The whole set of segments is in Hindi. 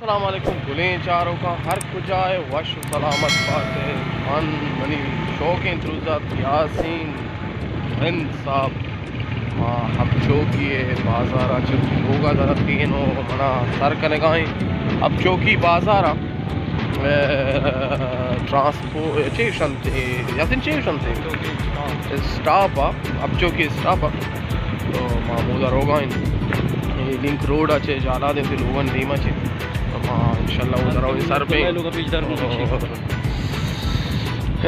अस्सलाम वालेकुम। गुलें चारों का हर कुजाए वश सलामत बाते मन मनी शौक़ तुज़त यासीन हिंद साहब अब चौकी बाजारा चौकी होगा ज़रा तीन हो मना सर कने गाएँ अब चौकी बाजारा ट्रांसपोर्ट स्टेशन थे यासीन स्टेशन थे स्टॉप अब चौकी स्टॉप तो मामूदा रोगा लिंक रोड अच्छे जाला दे फिर लोगन नीम अच्छे इंशाल्लाह उधर आओ सर पे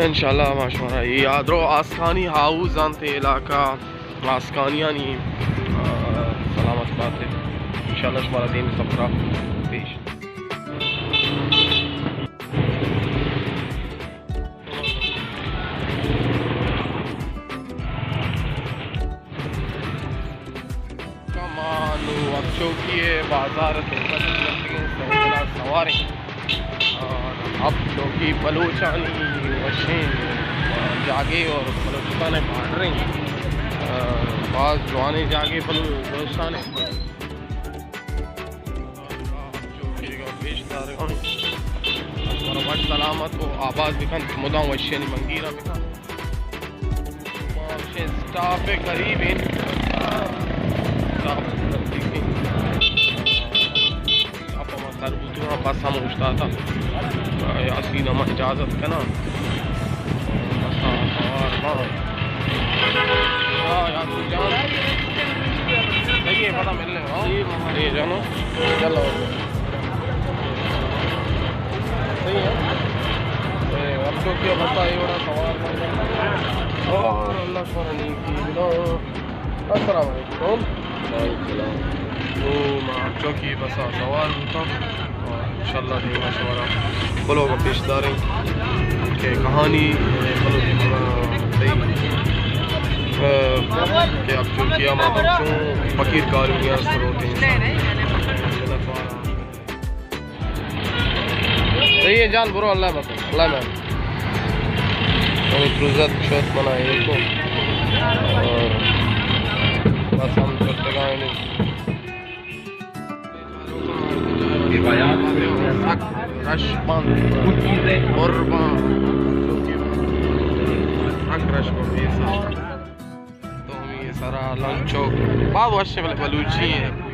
इंशाल्लाह माशाल्लाह ये याद रो आस्कानी हाउस जानते इलाका आस्कानिया नहीं सलामत बात है इंशाल्लाह तुम्हारा दिन सफरा पेश अब चौकी बाजार सवारी अब चौकी बलूचानी वशीन जागे और बलूचिस्तान बांट रही बाज जवानी जागे बलूचिस्तान चौकी का पेशदार वट सलामत को आबाद बिखन मुदा वशियन मंगीरा बिखन स्टाफ करीब बस हम उठता था यासीन हम इजाज़त का ना सही है पता मिलने ये जानो चलो सही है अब तो क्या पता ये बड़ा सवाल और अल्लाह नहीं की अस्सलाम वालेकुम तो चौकी बस सवाल होता इंशाल्लाह देगा सवाल बोलो का पेशदारी के कहानी बोलो सही कि अब चौकी माता क्यों फकीर कारियाँ होते हैं सही है जान बुरो अल्लाह बस अल्लाह मैम इज़्ज़त शौक़ बनाए तो और बस हम चलते गए नहीं सारा लंच चौक बाद बलूची है